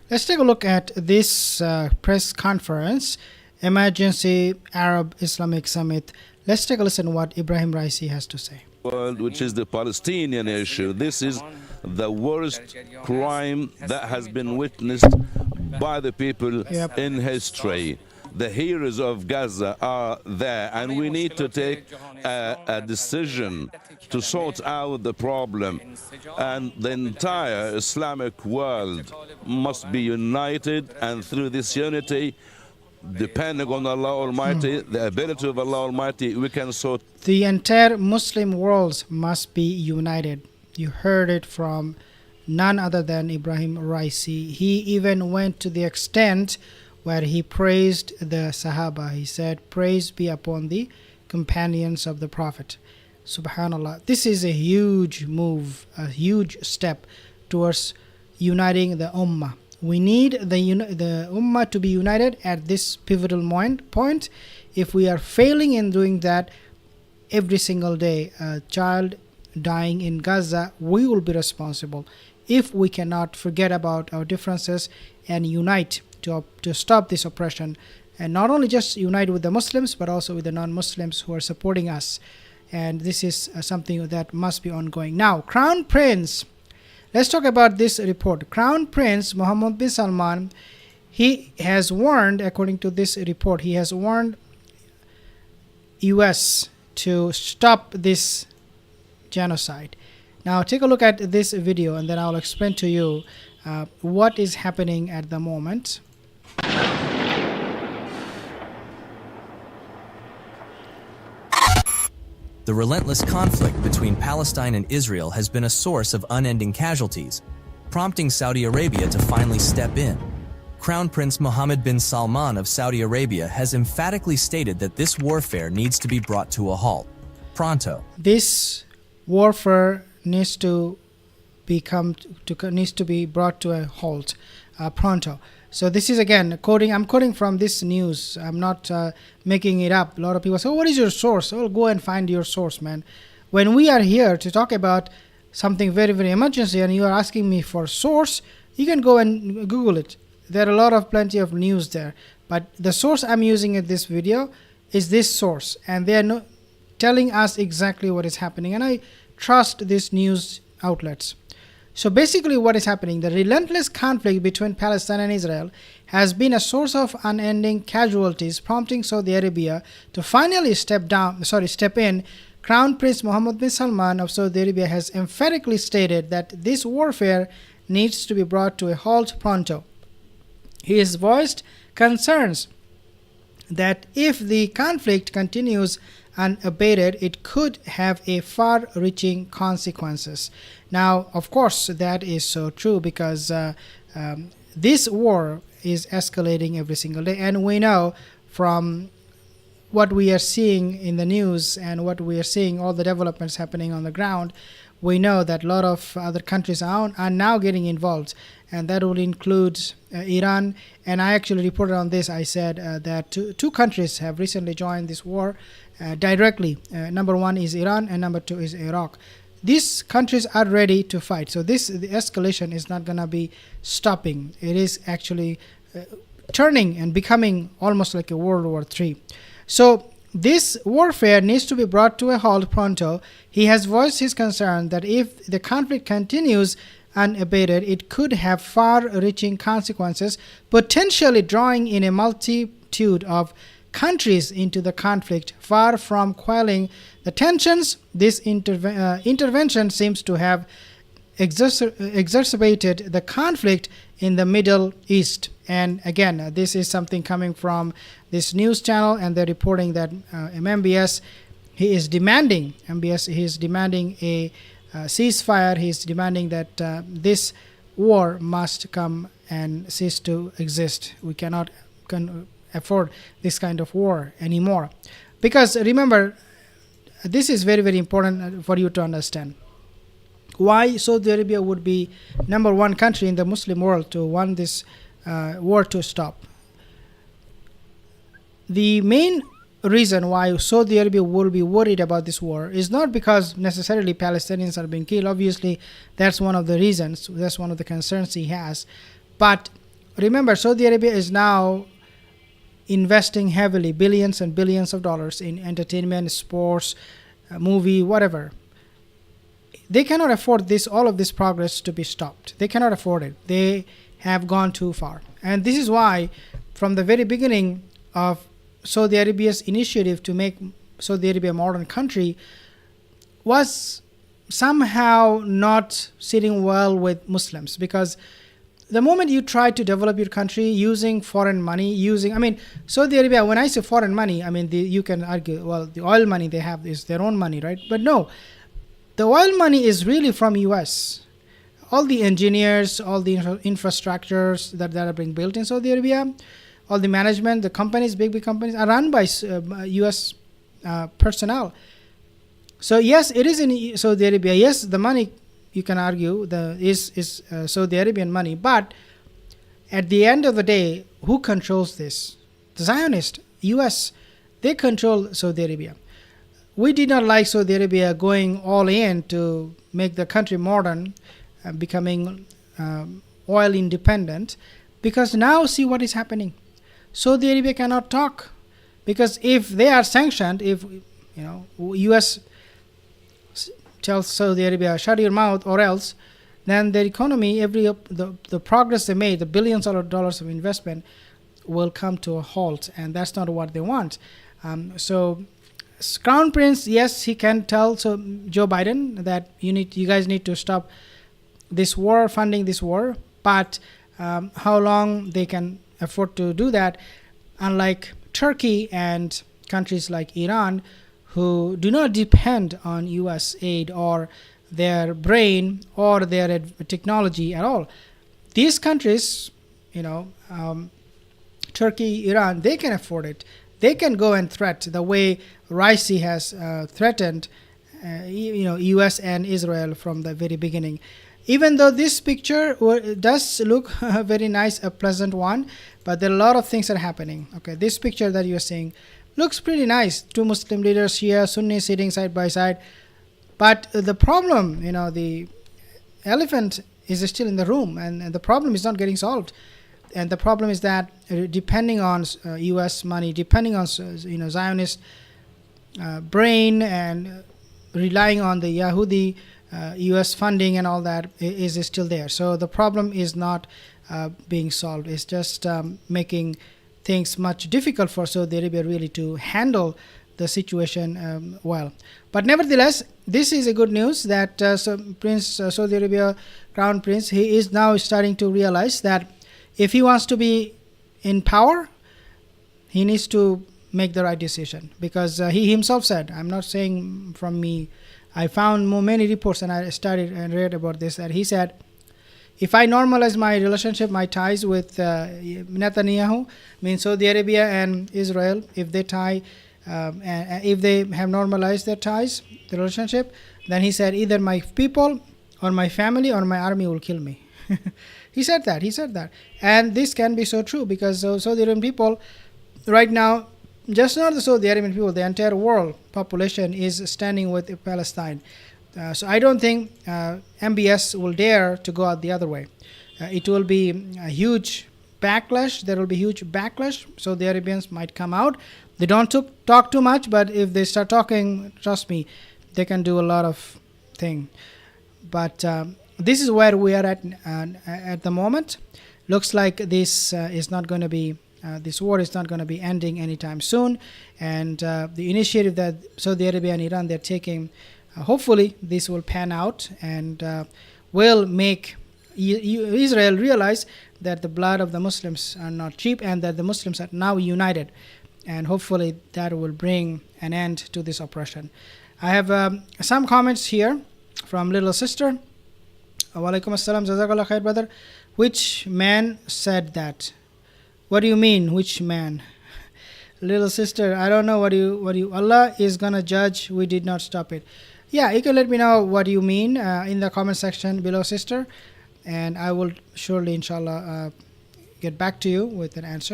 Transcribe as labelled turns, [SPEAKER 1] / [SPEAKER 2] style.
[SPEAKER 1] Let's take a look at this press conference, Emergency Arab Islamic Summit. Let's take a listen to what Ibrahim Raisi has to say.
[SPEAKER 2] World, which is the Palestinian issue. This is the worst crime that has been witnessed by the people in history. The heroes of Gaza are there, and we need to take a decision to sort out the problem. And the entire Islamic world must be united, and through this unity, depending on Allah Almighty, the ability of Allah Almighty, we can sort.
[SPEAKER 1] The entire Muslim world must be united. You heard it from none other than Ibrahim Raisi. He even went to the extent where he praised the Sahaba. He said, "Praise be upon the companions of the Prophet." Subhanallah. This is a huge move, a huge step towards uniting the Ummah. We need the Ummah to be united at this pivotal point. If we are failing in doing that, every single day, a child dying in Gaza, we will be responsible. If we cannot forget about our differences and unite to stop this oppression, and not only just unite with the Muslims, but also with the non-Muslims who are supporting us. And this is something that must be ongoing. Now, Crown Prince, let's talk about this report. Crown Prince Mahmud bin Salman, he has warned, according to this report, he has warned US to stop this genocide. Now, take a look at this video, and then I'll explain to you what is happening at the moment.
[SPEAKER 3] The relentless conflict between Palestine and Israel has been a source of unending casualties, prompting Saudi Arabia to finally step in. Crown Prince Mohammed bin Salman of Saudi Arabia has emphatically stated that this warfare needs to be brought to a halt, pronto.
[SPEAKER 1] This warfare needs to be brought to a halt, pronto. So this is again quoting. I'm quoting from this news. I'm not making it up. A lot of people say, "Oh, what is your source?" Oh, go and find your source, man. When we are here to talk about something very, very emergency, and you are asking me for source, you can go and Google it. There are plenty of news there. But the source I'm using in this video is this source, and they are telling us exactly what is happening. And I trust these news outlets. So basically what is happening, the relentless conflict between Palestine and Israel has been a source of unending casualties, prompting Saudi Arabia to finally step in. Crown Prince Mohammed bin Salman of Saudi Arabia has emphatically stated that this warfare needs to be brought to a halt pronto. He has voiced concerns that if the conflict continues unabated, it could have a far-reaching consequences. Now, of course, that is so true because this war is escalating every single day, and we know from what we are seeing in the news and what we are seeing, all the developments happening on the ground, we know that a lot of other countries are now getting involved, and that will include Iran. And I actually reported on this. I said that two countries have recently joined this war directly. Number one is Iran, and number two is Iraq. These countries are ready to fight. So the escalation is not going to be stopping. It is actually turning and becoming almost like a World War III. So this warfare needs to be brought to a halt pronto. He has voiced his concern that if the conflict continues unabated, it could have far-reaching consequences, potentially drawing in a multitude of countries into the conflict. Far from quelling the tensions, this intervention seems to have exacerbated the conflict in the Middle East. And again, this is something coming from this news channel, and they're reporting that MBS, he is demanding a ceasefire. He is demanding that this war must come and cease to exist. We cannot afford this kind of war anymore. Because remember, this is very, very important for you to understand. Why Saudi Arabia would be number one country in the Muslim world to want this war to stop. The main reason why Saudi Arabia will be worried about this war is not because necessarily Palestinians are being killed. Obviously, that's one of the reasons. That's one of the concerns he has. But remember, Saudi Arabia is now investing heavily, billions and billions of dollars in entertainment, sports, movie, whatever. They cannot afford all of this progress to be stopped. They cannot afford it. They have gone too far. And this is why, from the very beginning of Saudi Arabia's initiative to make Saudi Arabia a modern country, was somehow not sitting well with Muslims, because the moment you try to develop your country using foreign money, Saudi Arabia, when I say foreign money, you can argue, well, the oil money they have is their own money, right? But no, the oil money is really from US. All the engineers, all the infrastructures that are being built in Saudi Arabia, all the management, the companies, big companies, are run by US personnel. So yes, it is in Saudi Arabia. Yes, the money, you can argue, is Saudi Arabian money. But at the end of the day, who controls this? The Zionist, US. They control Saudi Arabia. We did not like Saudi Arabia going all in to make the country modern, becoming oil independent, because now see what is happening. Saudi Arabia cannot talk, because if they are sanctioned, if US tells Saudi Arabia, shut your mouth or else, then their economy, the progress they made, the billions of dollars of investment, will come to a halt, and that's not what they want. So Crown Prince, yes, he can tell Joe Biden that you guys need to stop this war, funding this war, but how long they can afford to do that, unlike Turkey and countries like Iran, who do not depend on US aid or their brain or their technology at all. These countries, Turkey, Iran, they can afford it. They can go and threat the way Raisi has threatened US and Israel from the very beginning. Even though this picture does look very nice, a pleasant one, but there are a lot of things that are happening. Okay, this picture that you're seeing looks pretty nice. Two Muslim leaders, Shia, Sunni, sitting side by side. But the problem, the elephant is still in the room, and the problem is not getting solved. And the problem is that depending on U.S. money, depending on Zionist brain, and relying on the Yahudi U.S. funding and all that is still there. So the problem is not being solved. It's just making things much difficult for Saudi Arabia really to handle the situation well. But nevertheless, this is a good news that Saudi Arabia Crown Prince, he is now starting to realize that if he wants to be in power, he needs to make the right decision, because he himself said, I'm not saying from me, I found many reports and I studied and read about this, that he said, if I normalize my relationship, my ties with Netanyahu, means Saudi Arabia and Israel, if they tie, and if they have normalized their ties, the relationship, then he said, either my people or my family or my army will kill me. He said that. And this can be so true, because Saudi Arabian people right now, just not the Saudi Arabian people, the entire world population is standing with Palestine. So I don't think MBS will dare to go out the other way. It will be a huge backlash. There will be huge backlash. So the Arabians might come out. They don't talk too much, but if they start talking, trust me, they can do a lot of things. But this is where we are at the moment. Looks like this is not going to be, this war is not going to be ending anytime soon. And the initiative that Saudi Arabia and Iran, they're taking, hopefully this will pan out and will make Israel realize that the blood of the Muslims are not cheap, and that the Muslims are now united. And hopefully that will bring an end to this oppression. I have some comments here from little sister. Walaikum assalam, jazakallah khair, brother. Which man said that? What do you mean, which man? Little sister, I don't know what you Allah is gonna judge. We did not stop it. Yeah, you can let me know what you mean in the comment section below, sister, and I will surely, inshallah, get back to you with an answer.